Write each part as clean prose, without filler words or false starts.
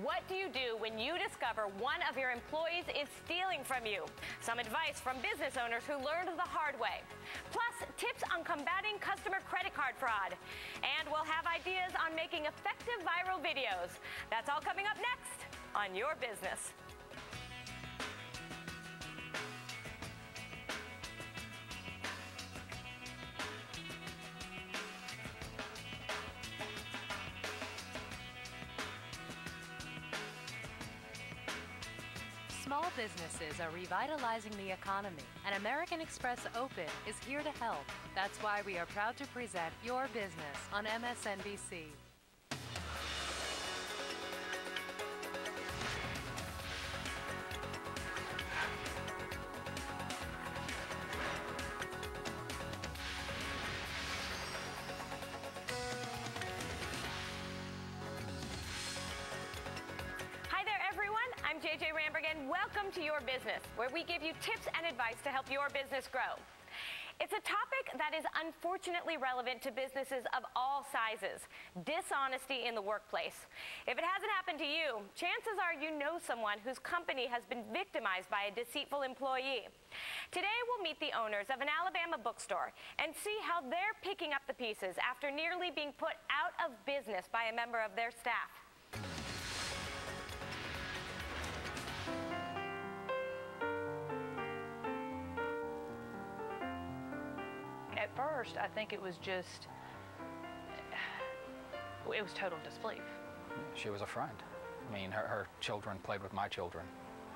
What do you do when you discover one of your employees is stealing from you? Some advice from business owners who learned the hard way. Plus, tips on combating customer credit card fraud. And we'll have ideas on making effective viral videos. That's all coming up next on Your Business. Small businesses are revitalizing the economy, and American Express Open is here to help. That's why we are proud to present Your Business on MSNBC. I'm JJ Ramberg, and welcome to Your Business, where we give you tips and advice to help your business grow. It's a topic that is unfortunately relevant to businesses of all sizes: dishonesty in the workplace. If it hasn't happened to you, chances are you know someone whose company has been victimized by a deceitful employee. Today, we'll meet the owners of an Alabama bookstore and see how they're picking up the pieces after nearly being put out of business by a member of their staff. At first, I think it was total disbelief. She was a friend. I mean, her children played with my children.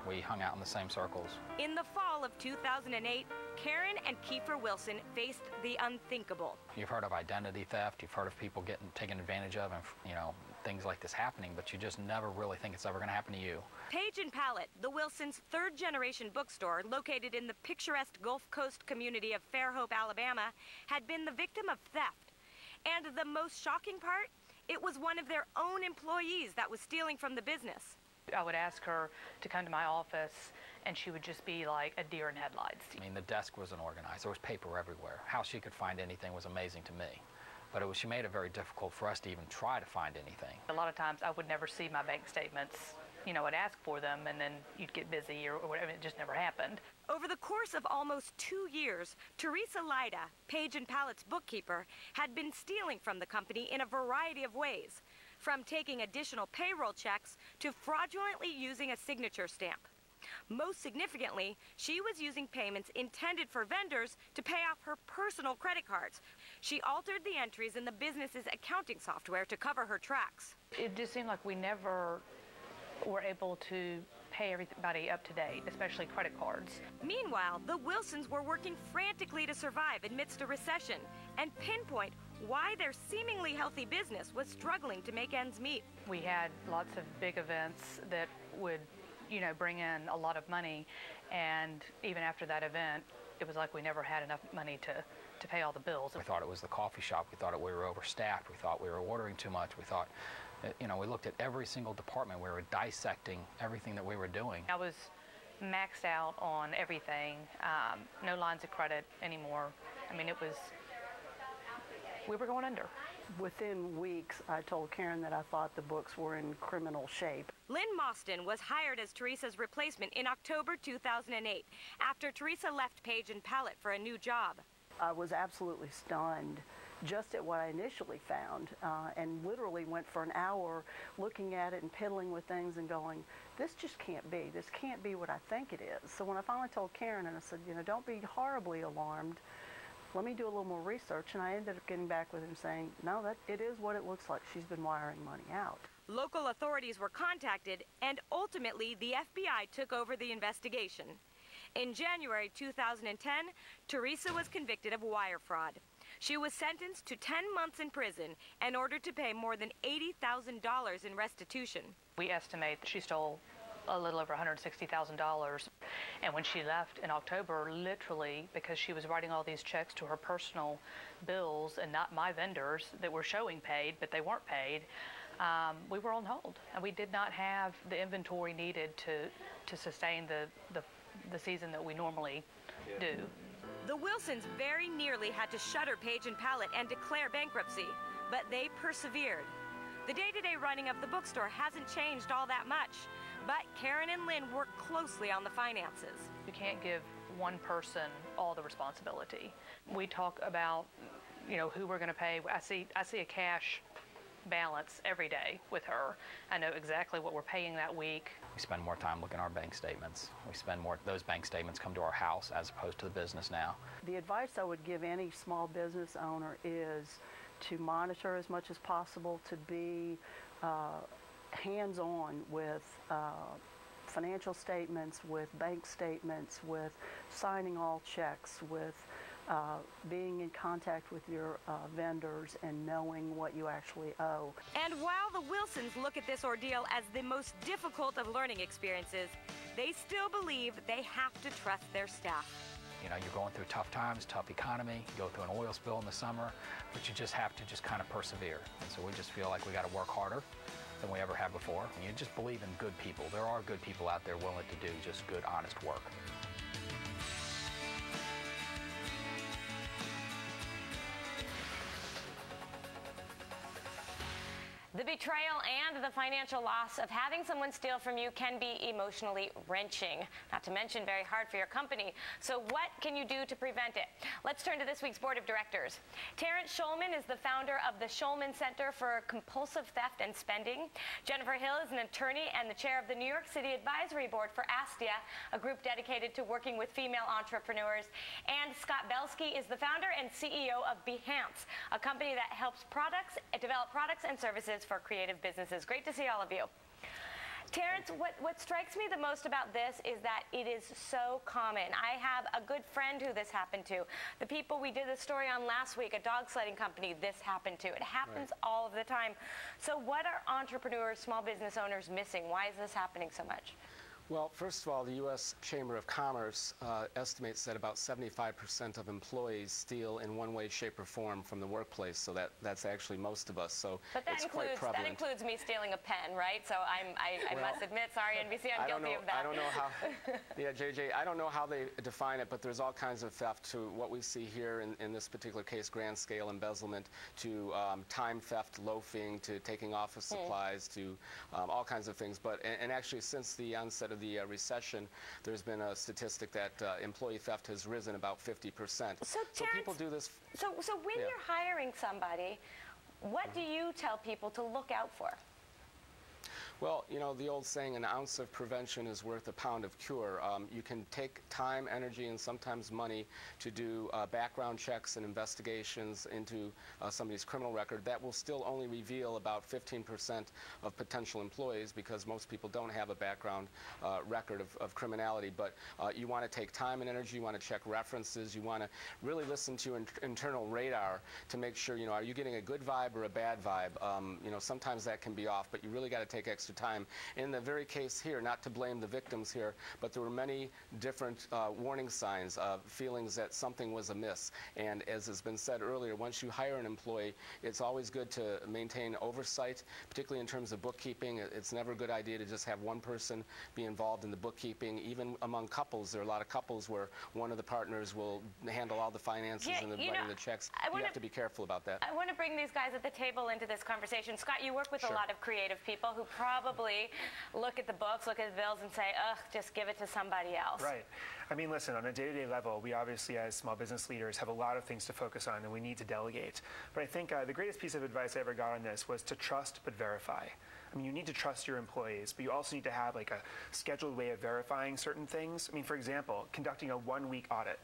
We hung out in the same circles. In the fall of 2008, Karen and Kiefer Wilson faced the unthinkable. You've heard of identity theft, you've heard of people getting taken advantage of, and things like this happening, but you just never really think it's ever going to happen to you. Page and Palette, the Wilsons' third-generation bookstore located in the picturesque Gulf Coast community of Fairhope, Alabama, had been the victim of theft. And the most shocking part? It was one of their own employees that was stealing from the business. I would ask her to come to my office, and she would just be like a deer in headlights. I mean, the desk wasn't organized. There was paper everywhere. How she could find anything was amazing to me. But she made it very difficult for us to even try to find anything. A lot of times I would never see my bank statements. I'd ask for them, and then you'd get busy or whatever. It just never happened. Over the course of almost 2 years, Teresa Lyda, Page and Palette's bookkeeper, had been stealing from the company in a variety of ways, from taking additional payroll checks to fraudulently using a signature stamp. Most significantly, she was using payments intended for vendors to pay off her personal credit cards. She altered the entries in the business's accounting software to cover her tracks. It just seemed like we never were able to pay everybody up to date, especially credit cards. Meanwhile, the Wilsons were working frantically to survive amidst a recession and pinpoint why their seemingly healthy business was struggling to make ends meet. We had lots of big events that would bring in a lot of money, and even after that event, it was like we never had enough money to pay all the bills. We thought it was the coffee shop. We thought we were overstaffed. We thought we were ordering too much. We thought, we looked at every single department. We were dissecting everything that we were doing. I was maxed out on everything. No lines of credit anymore. I mean, we were going under. Within weeks, I told Karen that I thought the books were in criminal shape. Lynn Mostyn was hired as Teresa's replacement in October 2008, after Teresa left Page and Palette for a new job. I was absolutely stunned just at what I initially found, and literally went for an hour looking at it and piddling with things and going, this just can't be. This can't be what I think it is. So when I finally told Karen, and I said, don't be horribly alarmed. Let me do a little more research, and I ended up getting back with him saying, no, it is what it looks like. She's been wiring money out. Local authorities were contacted, and ultimately the FBI took over the investigation. In January 2010, Teresa was convicted of wire fraud. She was sentenced to 10 months in prison and ordered to pay more than $80,000 in restitution. We estimate that she stole a little over $160,000. And when she left in October, literally, because she was writing all these checks to her personal bills and not my vendors that were showing paid, but they weren't paid, we were on hold. And we did not have the inventory needed to sustain the season that we normally do. The Wilsons very nearly had to shutter Page and Palette and declare bankruptcy, but they persevered. The day-to-day running of the bookstore hasn't changed all that much, but Karen and Lynn work closely on the finances. You can't give one person all the responsibility. We talk about, you know, who we're going to pay. I see a cash balance every day with her. I know exactly what we're paying that week. We spend more time looking at our bank statements. We spend more, those bank statements come to our house as opposed to the business now. The advice I would give any small business owner is to monitor as much as possible, to be hands-on with financial statements, with bank statements, with signing all checks, with being in contact with your vendors and knowing what you actually owe. And while the Wilsons look at this ordeal as the most difficult of learning experiences, they still believe they have to trust their staff. You know, you're going through tough times, tough economy, you go through an oil spill in the summer, but you just have to just kind of persevere. And so we just feel like we got to work harder than we ever have before. And you just believe in good people. There are good people out there willing to do just good, honest work. The betrayal and the financial loss of having someone steal from you can be emotionally wrenching, not to mention very hard for your company. So what can you do to prevent it? Let's turn to this week's board of directors. Terrence Shulman is the founder of the Shulman Center for Compulsive Theft and Spending. Jennifer Hill is an attorney and the chair of the New York City Advisory Board for ASTIA, a group dedicated to working with female entrepreneurs. And Scott Belsky is the founder and CEO of Behance, a company that helps develop products and services for creative businesses. Great to see all of you. Terrence, what strikes me the most about this is that it is so common. I have a good friend who this happened to. The people we did the story on last week, a dog sledding company, this happened to. It happens all of the time. So what are entrepreneurs, small business owners missing? Why is this happening so much? Well, first of all, the U.S. Chamber of Commerce estimates that about 75% of employees steal in one way, shape, or form from the workplace. So that's actually most of us. So but that it's includes, quite prevalent. That includes me stealing a pen, right? So I must admit, sorry, NBC, I'm guilty of that. I don't know how. Yeah, JJ, I don't know how they define it, but there's all kinds of theft to what we see here in this particular case, grand scale embezzlement, to time theft, loafing, to taking office supplies, to all kinds of things. But and actually, since the onset of the recession, there's been a statistic that employee theft has risen about 50%. So people do this. So when you're hiring somebody, what do you tell people to look out for? Well, you know, the old saying, an ounce of prevention is worth a pound of cure. You can take time, energy, and sometimes money to do background checks and investigations into somebody's criminal record. That will still only reveal about 15% of potential employees, because most people don't have a background record of criminality. But you want to take time and energy, you want to check references, you want to really listen to internal radar to make sure, you know, are you getting a good vibe or a bad vibe? You know, sometimes that can be off, but you really got to take extra time. In the very case here, not to blame the victims here, but there were many different warning signs, feelings that something was amiss. And as has been said earlier, once you hire an employee, it's always good to maintain oversight, particularly in terms of bookkeeping. It's never a good idea to just have one person be involved in the bookkeeping. Even among couples, there are a lot of couples where one of the partners will handle all the finances and writing the checks. You have to be careful about that. I want to bring these guys at the table into this conversation. Scott, you work with a lot of creative people who probably look at the books, look at the bills, and say, ugh, just give it to somebody else. Right. I mean, listen, on a day-to-day level, we obviously, as small business leaders, have a lot of things to focus on, and we need to delegate. But I think the greatest piece of advice I ever got on this was to trust but verify. I mean, you need to trust your employees, but you also need to have like a scheduled way of verifying certain things. I mean, for example, conducting a one-week audit.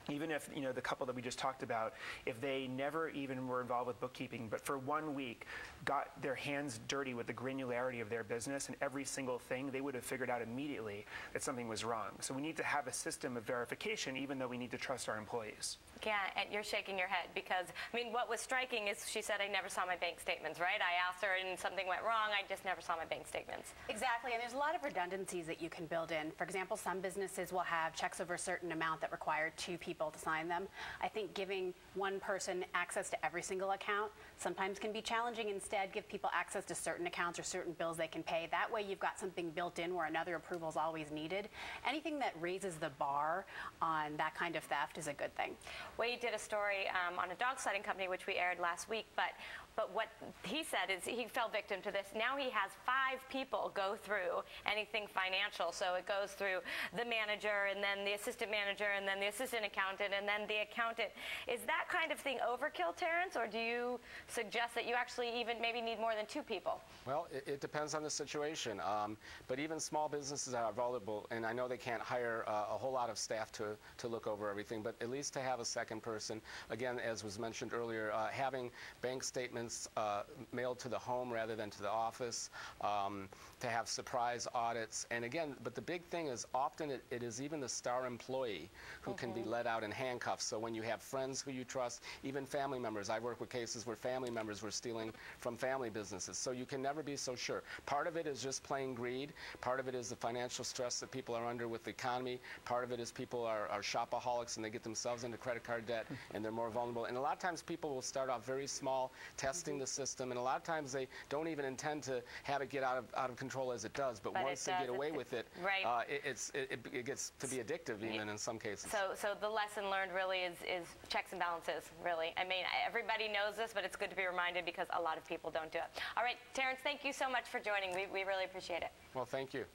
Even if, you know, the couple that we just talked about, if they never even were involved with bookkeeping, but for 1 week got their hands dirty with the granularity of their business and every single thing, they would have figured out immediately that something was wrong. So we need to have a system of verification, even though we need to trust our employees. Yeah, and you're shaking your head because, I mean, what was striking is she said, I never saw my bank statements, right? I asked her and something went wrong. I just never saw my bank statements. Exactly, and there's a lot of redundancies that you can build in. For example, some businesses will have checks over a certain amount that require 2 people to sign them. I think giving one person access to every single account sometimes can be challenging. Instead, give people access to certain accounts or certain bills they can pay. That way you've got something built in where another approval is always needed. Anything that raises the bar on that kind of theft is a good thing. We did a story on a dog sledding company, which we aired last week, but But what he said is he fell victim to this. Now he has 5 people go through anything financial. So it goes through the manager, and then the assistant manager, and then the assistant accountant, and then the accountant. Is that kind of thing overkill, Terrence, or do you suggest that you actually even maybe need more than 2 people? Well, it depends on the situation. But even small businesses are vulnerable, and I know they can't hire a whole lot of staff to look over everything, but at least to have a second person. Again, as was mentioned earlier, having bank statements mailed to the home rather than to the office, to have surprise audits. And again, but the big thing is often it is even the star employee who can be let out in handcuffs. So when you have friends who you trust, even family members. I've worked with cases where family members were stealing from family businesses. So you can never be so sure. Part of it is just plain greed. Part of it is the financial stress that people are under with the economy. Part of it is people are shopaholics and they get themselves into credit card debt and they're more vulnerable. And a lot of times people will start off very small, testing the system, and a lot of times they don't even intend to have it get out of control as it does. But once they get away with it, it gets to be addictive even in some cases. So the lesson learned really is checks and balances, really. I mean, everybody knows this, but it's good to be reminded because a lot of people don't do it. All right, Terrence, thank you so much for joining. We really appreciate it. Well, thank you.